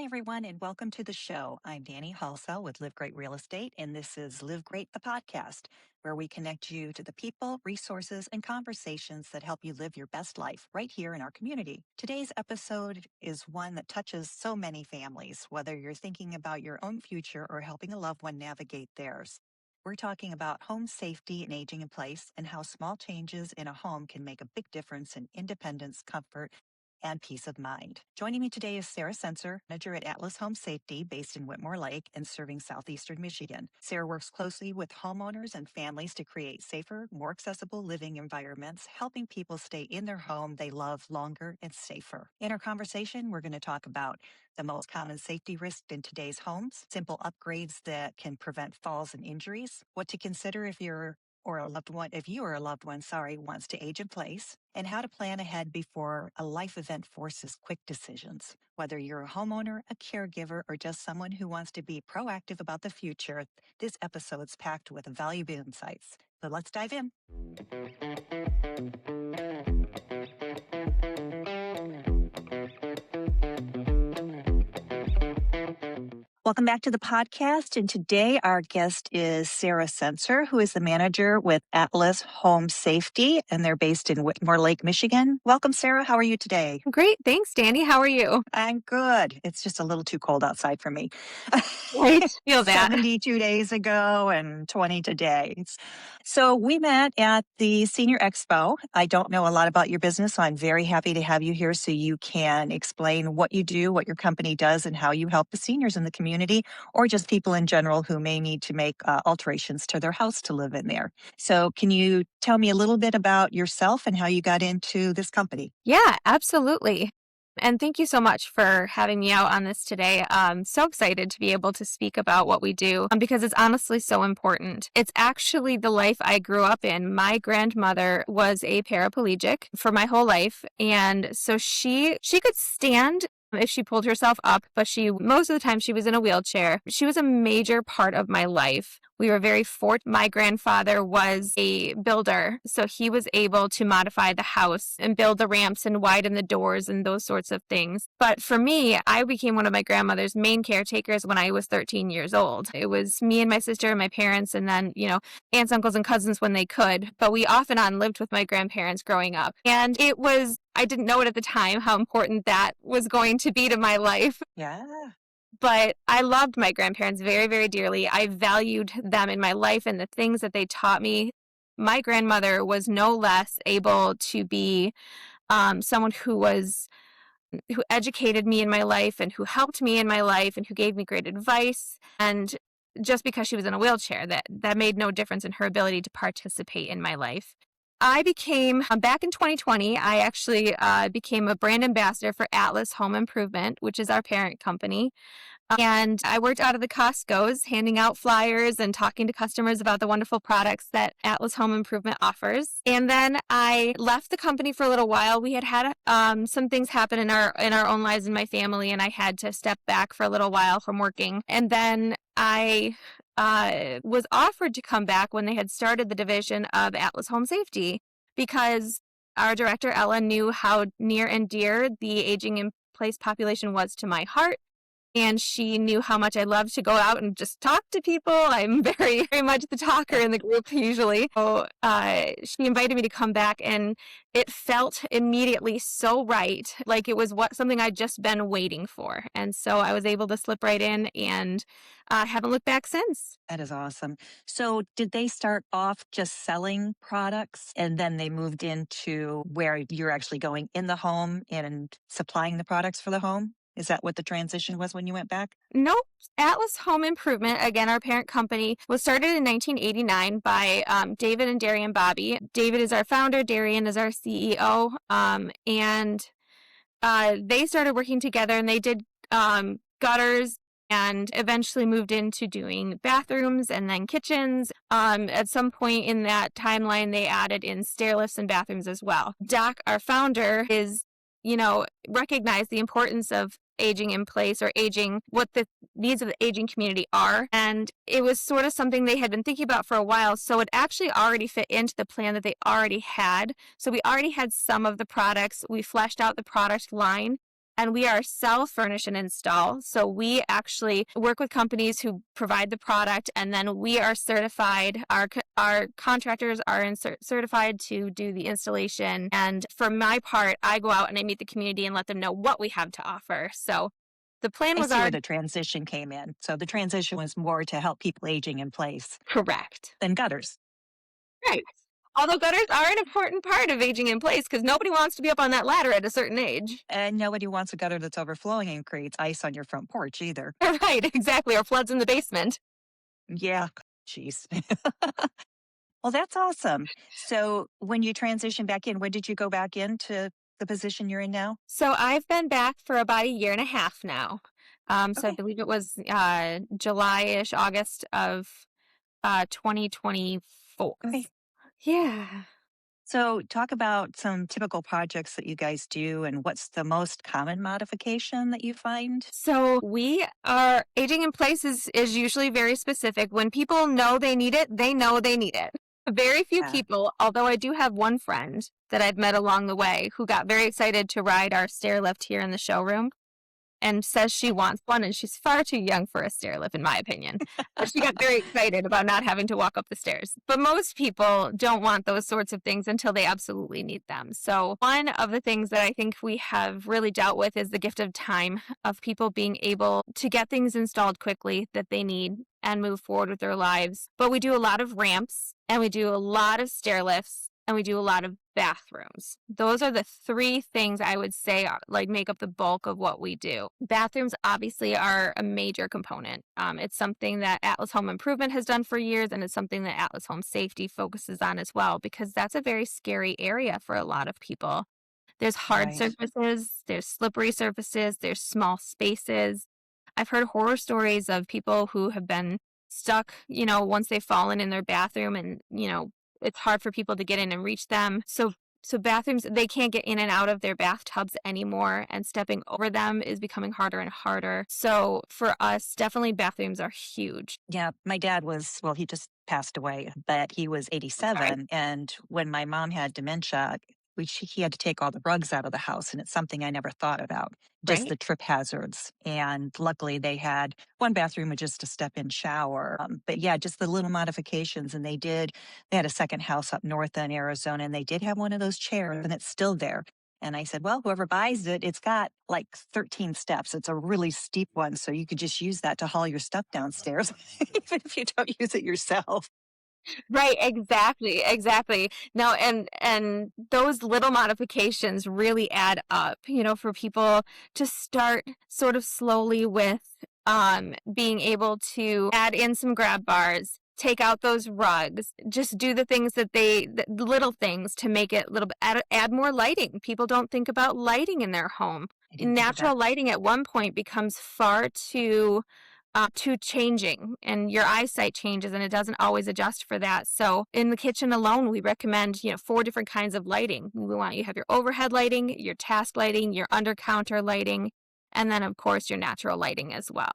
everyone, and welcome to the show. I'm Danny Halsell with LIVgreat Real Estate, and this is LIVgreat the Podcast, where we connect you to the people, resources, and conversations that help you live your best life right here in our community. Today's episode is one that touches so many families, whether you're thinking about your own future or helping a loved one navigate theirs. We're talking about home safety and aging in place and how small changes in a home can make a big difference in independence, comfort, and peace of mind. Joining me today is Sarah Cencer, manager at Atlas Home Safety, based in Whitmore Lake and serving southeastern Michigan. Sarah works closely with homeowners and families to create safer, more accessible living environments, helping people stay in their home they love longer and safer. In our conversation, we're going to talk about the most common safety risks in today's homes, simple upgrades that can prevent falls and injuries, what to consider if you or a loved one, wants to age in place, and how to plan ahead before a life event forces quick decisions. Whether you're a homeowner, a caregiver, or just someone who wants to be proactive about the future, this episode's packed with valuable insights. So let's dive in. Welcome back to the podcast. And today our guest is Sarah Cencer, who is the manager with Atlas Home Safety, and they're based in Whitmore Lake, Michigan. Welcome, Sarah. How are you today? Great. Thanks, Danny. How are you? I'm good. It's just a little too cold outside for me. Right. Feel that. 72 days ago and 20 today. So we met at the Senior Expo. I don't know a lot about your business, so I'm very happy to have you here so you can explain what you do, what your company does, and how you help the seniors in the community or just people in general who may need to make alterations to their house to live in there. So can you tell me a little bit about yourself and how you got into this company? Yeah, absolutely. And thank you so much for having me out on this today. I'm so excited to be able to speak about what we do because it's honestly so important. It's actually the life I grew up in. My grandmother was a paraplegic for my whole life. And so she could stand if she pulled herself up, but most of the time she was in a wheelchair. She was a major part of my life. We were very fortunate. My grandfather was a builder, so he was able to modify the house and build the ramps and widen the doors and those sorts of things. But for me, I became one of my grandmother's main caretakers when I was 13 years old. It was me and my sister and my parents, and then, aunts, uncles, and cousins when they could. But we off and on lived with my grandparents growing up. And I didn't know it at the time how important that was going to be to my life. Yeah. But I loved my grandparents very, very dearly. I valued them in my life and the things that they taught me. My grandmother was no less able to be someone who educated me in my life and who helped me in my life and who gave me great advice. And just because she was in a wheelchair, that made no difference in her ability to participate in my life. I became, back in 2020, I actually became a brand ambassador for Atlas Home Improvement, which is our parent company. And I worked out of the Costco's, handing out flyers and talking to customers about the wonderful products that Atlas Home Improvement offers. And then I left the company for a little while. We had some things happen in our own lives in my family, and I had to step back for a little while from working. And then I was offered to come back when they had started the division of Atlas Home Safety because our director, Ella, knew how near and dear the aging in place population was to my heart. And she knew how much I love to go out and just talk to people. I'm very, very much the talker in the group usually. So she invited me to come back, and it felt immediately so right, like it was something I'd just been waiting for. And so I was able to slip right in and haven't looked back since. That is awesome. So did they start off just selling products and then they moved into where you're actually going in the home and supplying the products for the home? Is that what the transition was when you went back? Nope. Atlas Home Improvement, again, our parent company, was started in 1989 by David and Darian Bobby. David is our founder. Darian is our CEO. And they started working together, and they did gutters and eventually moved into doing bathrooms and then kitchens. At some point in that timeline, they added in stair lifts and bathrooms as well. Doc, our founder, recognized the importance of aging in place or aging, what the needs of the aging community are. And it was sort of something they had been thinking about for a while. So it actually already fit into the plan that they already had. So we already had some of the products. We fleshed out the product line. and we are sell, furnish, and install. So we actually work with companies who provide the product, and then we are certified. Our contractors are certified to do the installation. And for my part, I go out and I meet the community and let them know what we have to offer. So the plan I was see where the transition came in. So the transition was more to help people aging in place correct. than gutters. Right. Although gutters are an important part of aging in place because nobody wants to be up on that ladder at a certain age. And nobody wants a gutter that's overflowing and creates ice on your front porch either. Right, exactly. Or floods in the basement. Yeah, jeez. Well, that's awesome. So when you transition back in, when did you go back into the position you're in now? So I've been back for about a year and a half now. So I Okay. believe it was July-ish, August of 2024. Okay. Yeah. So talk about some typical projects that you guys do and what's the most common modification that you find? So we are aging in place is usually very specific. When people know they need it, they know they need it. Very few Yeah. people, although I do have one friend that I've met along the way who got very excited to ride our stair lift here in the showroom and says she wants one, and she's far too young for a stair lift, in my opinion. But she got very excited about not having to walk up the stairs. But most people don't want those sorts of things until they absolutely need them. So one of the things that I think we have really dealt with is the gift of time of people being able to get things installed quickly that they need and move forward with their lives. But we do a lot of ramps, and we do a lot of stair lifts, and we do a lot of bathrooms. Those are the three things I would say make up the bulk of what we do. Bathrooms obviously are a major component. It's something that Atlas Home Improvement has done for years, and it's something that Atlas Home Safety focuses on as well, because that's a very scary area for a lot of people. There's hard Right. surfaces, there's slippery surfaces, there's small spaces. I've heard horror stories of people who have been stuck, once they've fallen in their bathroom, and, it's hard for people to get in and reach them. So bathrooms, they can't get in and out of their bathtubs anymore, and stepping over them is becoming harder and harder. So for us, definitely bathrooms are huge. Yeah, my dad he just passed away, but he was Sorry. 87. And when my mom had dementia, he had to take all the rugs out of the house. And it's something I never thought about, just Right? the trip hazards. And luckily, they had one bathroom with just a step in shower. But yeah, just the little modifications. And they had a second house up north in Arizona, and they did have one of those chairs, and it's still there. And I said, well, whoever buys it, it's got like 13 steps. It's a really steep one. So you could just use that to haul your stuff downstairs, even if you don't use it yourself. Right, exactly. No, and those little modifications really add up, for people to start sort of slowly with being able to add in some grab bars, take out those rugs, just do the things the little things to make it a little bit, add more lighting. People don't think about lighting in their home. I didn't think of Natural that. lighting at one point becomes far too changing, and your eyesight changes, and it doesn't always adjust for that. So in the kitchen alone, we recommend 4 different kinds of lighting. We want you to have your overhead lighting, your task lighting, your under counter lighting, and then of course your natural lighting as well.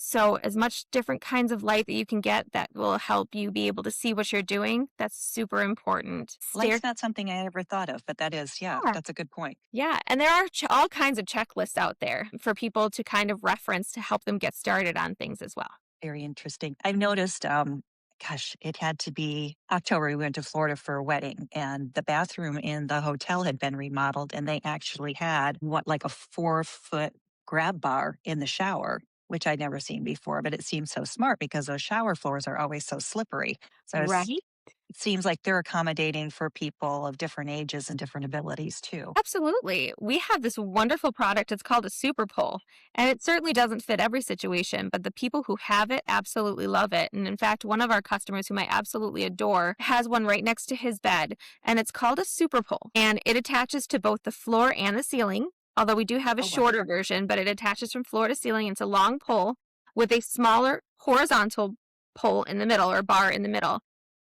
So as much different kinds of light that you can get that will help you be able to see what you're doing, that's super important. Light's not something I ever thought of, but yeah, Yeah. that's a good point. Yeah, and there are all kinds of checklists out there for people to kind of reference to help them get started on things as well. Very interesting. I've noticed, it had to be October. We went to Florida for a wedding, and the bathroom in the hotel had been remodeled, and they actually had like a 4-foot grab bar in the shower, which I'd never seen before, but it seems so smart because those shower floors are always so slippery. So Right? it seems like they're accommodating for people of different ages and different abilities too. Absolutely. We have this wonderful product. It's called a super pull, and it certainly doesn't fit every situation, but the people who have it absolutely love it. And in fact, one of our customers whom I absolutely adore has one right next to his bed, and it's called a super pull, and it attaches to both the floor and the ceiling. Although we do have a Oh, wow. shorter version, but it attaches from floor to ceiling. It's a long pole with a smaller horizontal pole in the middle, or bar in the middle.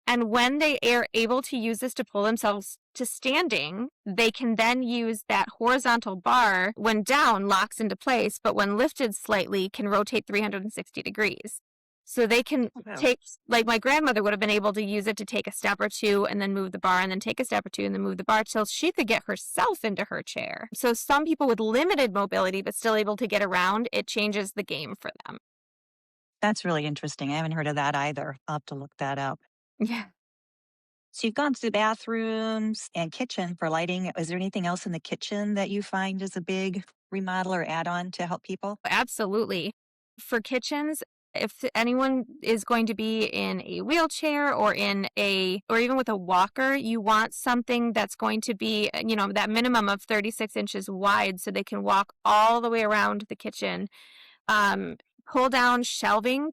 And when they are able to use this to pull themselves to standing, they can then use that horizontal bar, when down, locks into place, but when lifted slightly, can rotate 360 degrees. So they can Oh, wow. take, like my grandmother would have been able to use it to take a step or two and then move the bar and then take a step or two and then move the bar till she could get herself into her chair. So some people with limited mobility but still able to get around, it changes the game for them. That's really interesting. I haven't heard of that either. I'll have to look that up. Yeah. So you've gone through bathrooms and kitchen for lighting. Is there anything else in the kitchen that you find is a big remodel or add on to help people? Absolutely. For kitchens, if anyone is going to be in a wheelchair or or even with a walker, you want something that's going to be, that minimum of 36 inches wide so they can walk all the way around the kitchen. Um, pull down spinning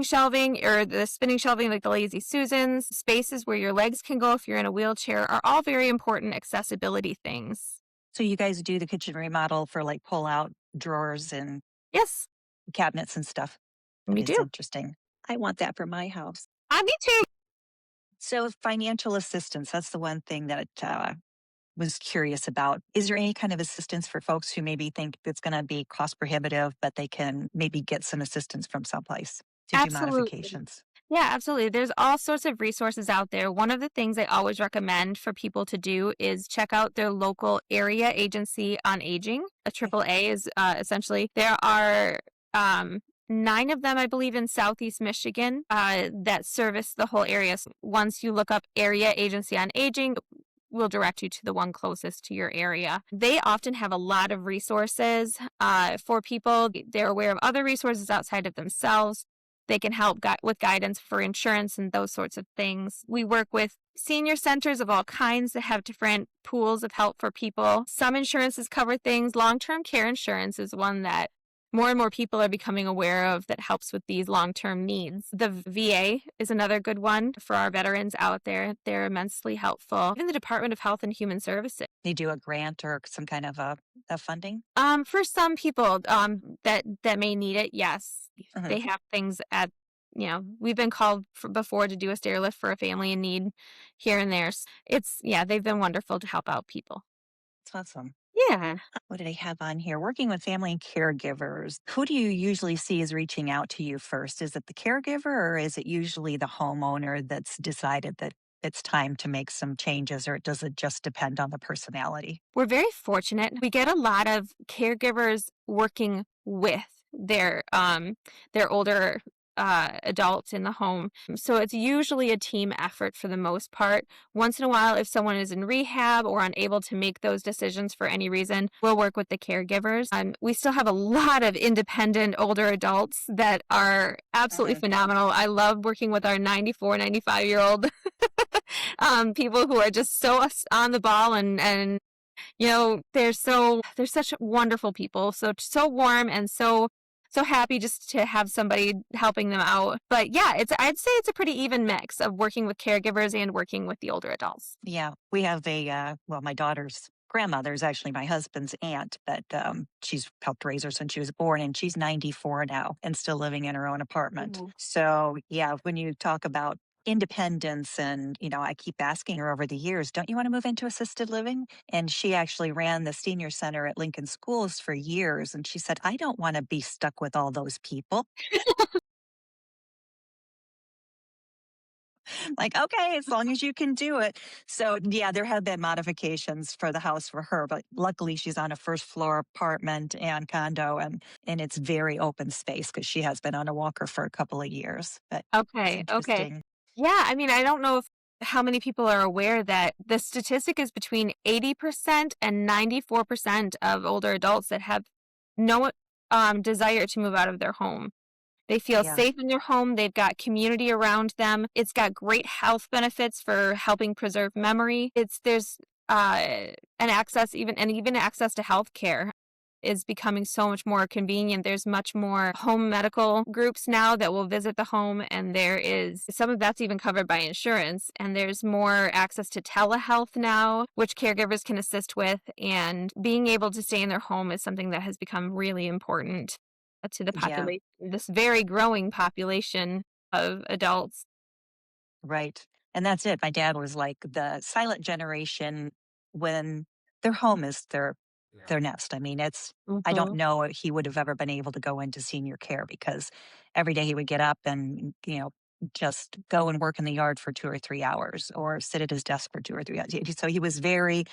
shelving, or the spinning shelving like the Lazy Susans, spaces where your legs can go if you're in a wheelchair are all very important accessibility things. So you guys do the kitchen remodel for like pull out drawers and Yes, cabinets and stuff. That we is do. interesting. I want that for my house. Me too. So financial assistance, that's the one thing that was curious about. Is there any kind of assistance for folks who maybe think it's going to be cost prohibitive, but they can maybe get some assistance from someplace to do Absolutely. modifications? Yeah, absolutely. There's all sorts of resources out there. One of the things I always recommend for people to do is check out their local area agency on aging. A Okay. AAA is essentially, there are 9 of them, I believe, in Southeast Michigan that service the whole area. So once you look up area agency on aging, will direct you to the one closest to your area. They often have a lot of resources for people. They're aware of other resources outside of themselves. They can help with guidance for insurance and those sorts of things. We work with senior centers of all kinds that have different pools of help for people. Some insurances cover things. Long-term care insurance is one that more and more people are becoming aware of that helps with these long-term needs. The VA is another good one for our veterans out there. They're immensely helpful. Even the Department of Health and Human Services. They do a grant or some kind of a funding? For some people that may need it, yes. Mhm. They have things we've been called before to do a stair lift for a family in need here and there. They've been wonderful to help out people. That's awesome. Yeah. What did I have on here? Working with family and caregivers. Who do you usually see is reaching out to you first? Is it the caregiver or is it usually the homeowner that's decided that it's time to make some changes, or does it just depend on the personality? We're very fortunate. We get a lot of caregivers working with their older adults in the home. So it's usually a team effort for the most part. Once in a while, if someone is in rehab or unable to make those decisions for any reason, we'll work with the caregivers. We still have a lot of independent older adults that are absolutely Mhm. phenomenal. I love working with our 94, 95-year-old people who are just so on the ball and they're such wonderful people, so warm and so happy just to have somebody helping them out. But yeah, I'd say it's a pretty even mix of working with caregivers and working with the older adults. Yeah, we have my daughter's grandmother is actually my husband's aunt, but she's helped raise her since she was born, and she's 94 now and still living in her own apartment. Mhm. So, yeah, when you talk about independence, and, I keep asking her over the years, don't you want to move into assisted living? And she actually ran the senior center at Lincoln Schools for years. And she said, I don't want to be stuck with all those people. Like, okay, as long as you can do it. So, yeah, there have been modifications for the house for her, but luckily she's on a first floor apartment and condo, and it's very open space because she has been on a walker for a couple of years. But it's Okay, okay. interesting. Yeah, I mean, I don't know if how many people are aware that the statistic is between 80% and 94% of older adults that have no desire to move out of their home. They feel Yeah. safe in their home. They've got community around them. It's got great health benefits for helping preserve memory. There's an access even access to health care is becoming so much more convenient. There's much more home medical groups now that will visit the home, and there is some of that's even covered by insurance. And there's more access to telehealth now, which caregivers can assist with. And being able to stay in their home is something that has become really important to the Yeah. population, this very growing population of adults. Right. And that's it. My dad was like the silent generation when their home is their their nest. I mean, I don't Hmm. know if he would have ever been able to go into senior care because every day he would get up and, just go and work in the yard for 2 or 3 hours or sit at his desk for 2 or 3 hours. So he was very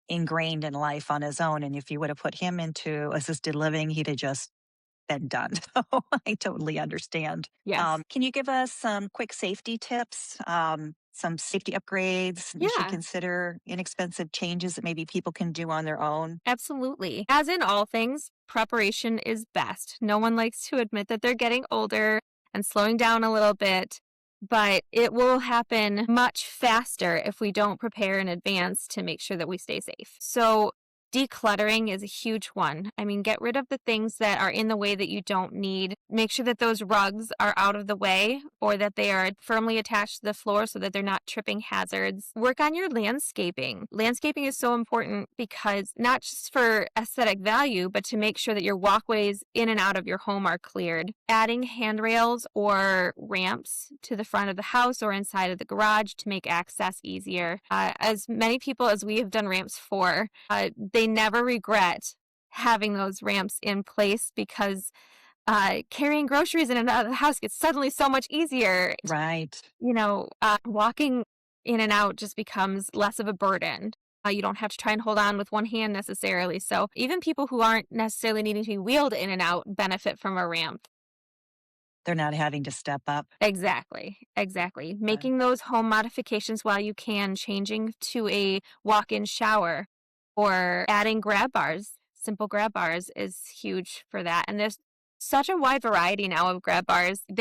ingrained in life on his own. And if you would have put him into assisted living, he'd have just been done. So I totally understand. Yes. Can you give us some quick safety tips, some safety upgrades we should Yeah. consider, inexpensive changes that maybe people can do on their own? Absolutely. As in all things, preparation is best. No one likes to admit that they're getting older and slowing down a little bit, but it will happen much faster if we don't prepare in advance to make sure that we stay safe. So, decluttering is a huge one. I mean, get rid of the things that are in the way that you don't need. Make sure that those rugs are out of the way or that they are firmly attached to the floor so that they're not tripping hazards. Work on your landscaping. Landscaping is so important because not just for aesthetic value, but to make sure that your walkways in and out of your home are cleared. Adding handrails or ramps to the front of the house or inside of the garage to make access easier. As many people as we have done ramps for, they never regret having those ramps in place because carrying groceries in and out of the house gets suddenly so much easier. Right. Walking in and out just becomes less of a burden. You don't have to try and hold on with one hand necessarily. So even people who aren't necessarily needing to be wheeled in and out benefit from a ramp. They're not having to step up. Exactly, exactly. Uh, Making those home modifications while you can, changing to a walk-in shower or adding grab bars. Simple grab bars is huge for that. And there's such a wide variety now of grab bars. The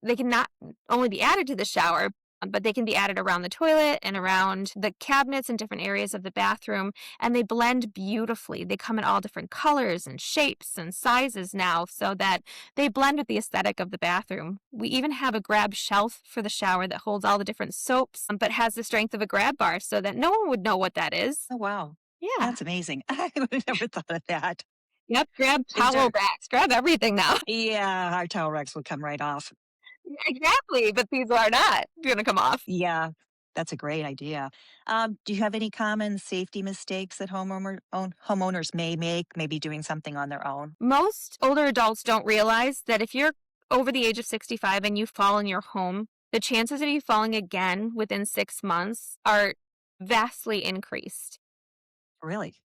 they can not only be added to the shower, but they can be added around the toilet and around the cabinets in different areas of the bathroom, and they blend beautifully. They come in all different colors and shapes and sizes now so that they blend with the aesthetic of the bathroom. We even have a grab shelf for the shower that holds all the different soaps, but has the strength of a grab bar so that no one would know what that is. oh, wow. Yeah. That's amazing. I would have never thought of that. Yep. Grab Is towel there, racks. Grab everything now. yeah, our towel racks would come right off. Exactly. But these are not going to come off. Yeah, that's a great idea. Do you have any common safety mistakes that homeowners may make, maybe doing something on their own? Most older adults don't realize that if you're over the age of 65 and you fall in your home, the chances of you falling again within 6 months are vastly increased. Really?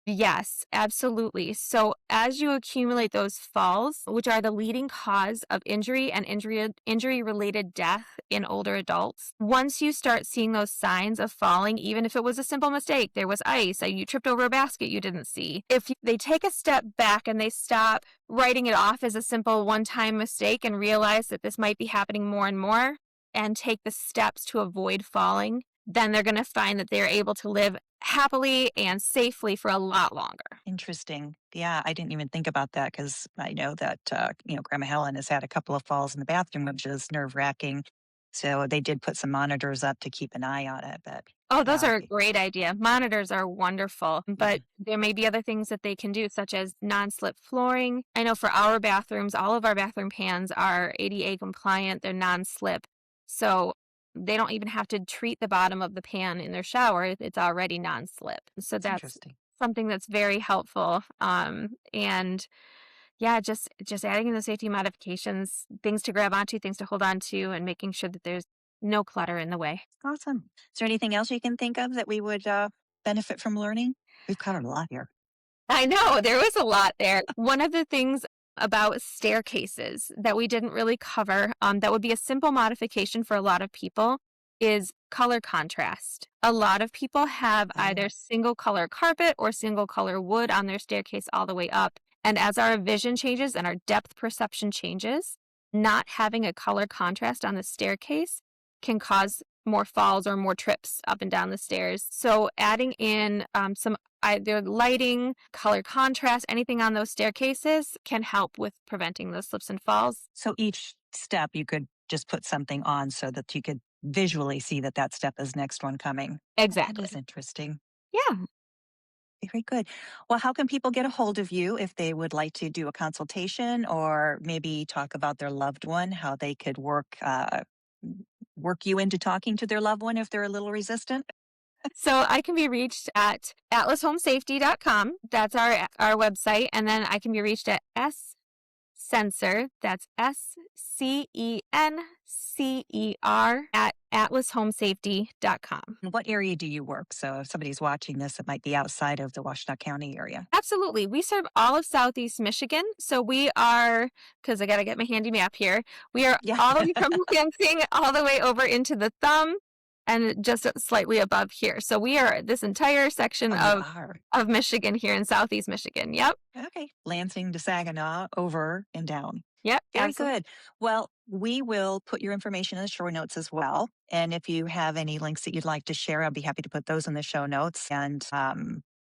Yes, absolutely. So as you accumulate those falls, which are the leading cause of injury and injury related death in older adults, once you start seeing those signs of falling, even if it was a simple mistake, there was ice, you tripped over a basket you didn't see. If they take a step back and they stop writing it off as a simple one-time mistake and realize that this might be happening more and more and take the steps to avoid falling, then they're going to find that they're able to live happily and safely for a lot longer. Interesting. Yeah, I didn't even think about that because I know that, Grandma Helen has had a couple of falls in the bathroom, which is nerve wracking. So they did put some monitors up to keep an eye on it. But Oh, those yeah, are a great idea. Monitors are wonderful, but mhm, there may be other things that they can do, such as non-slip flooring. I know for our bathrooms, all of our bathroom pans are ADA compliant. They're non-slip. So they don't even have to treat the bottom of the pan in their shower. It's already non-slip. So that's that's interesting. something that's very helpful. And yeah, just adding in the safety modifications, things to grab onto, things to hold on to, and making sure that there's no clutter in the way. Awesome. Is there anything else you can think of that we would benefit from learning? We've covered a lot here. I know there was a lot there. One of the things about staircases that we didn't really cover, that would be a simple modification for a lot of people, is color contrast. A lot of people have Oh, either single color carpet or single color wood on their staircase all the way up. And as our vision changes and our depth perception changes, not having a color contrast on the staircase can cause more falls or more trips up and down the stairs. So adding in some either lighting, color contrast, anything on those staircases can help with preventing those slips and falls. so each step you could just put something on so that you could visually see that that step is next one coming. That is Exactly. interesting. Yeah. Very good. Well, how can people get a hold of you if they would like to do a consultation or maybe talk about their loved one, how they could work you into talking to their loved one if they're a little resistant? So I can be reached at atlashomesafety.com. That's our website. And then I can be reached at Cencer, that's SCENCER at atlashomesafety.com. And what area do you work? So if somebody's watching this, it might be outside of the Washtenaw County area. Absolutely. We serve all of Southeast Michigan. So we are, because I got to get my handy map here, we are Yeah. all the way from Lansing all the way over into the Thumb and just slightly above here. So we are this entire section Oh, you are. of Michigan here in Southeast Michigan. Yep. Okay. Lansing to Saginaw, over and down. Yep. Very Absolutely. good. Well, we will put your information in the show notes as well. And if you have any links that you'd like to share, I'll be happy to put those in the show notes. And I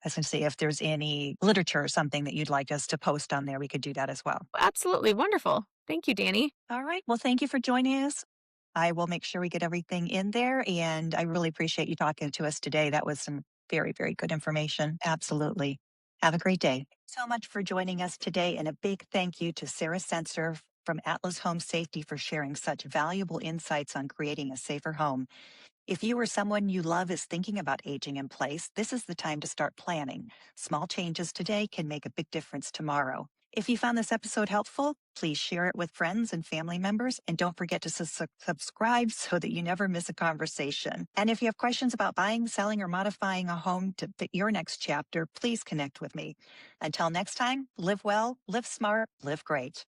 was going to say, if there's any literature or something that you'd like us to post on there, we could do that as well. Absolutely. Wonderful. Thank you, Danny. All right. Well, thank you for joining us. I will make sure we get everything in there. And I really appreciate you talking to us today. That was some very, very good information. Absolutely. Have a great day. So much for joining us today. And a big thank you to Sarah Cencer from Atlas Home Safety for sharing such valuable insights on creating a safer home. If you or someone you love is thinking about aging in place, this is the time to start planning. Small changes today can make a big difference tomorrow. If you found this episode helpful, please share it with friends and family members, and don't forget to subscribe so that you never miss a conversation. And if you have questions about buying, selling, or modifying a home to fit your next chapter, please connect with me. Until next time, live well, live smart, live great.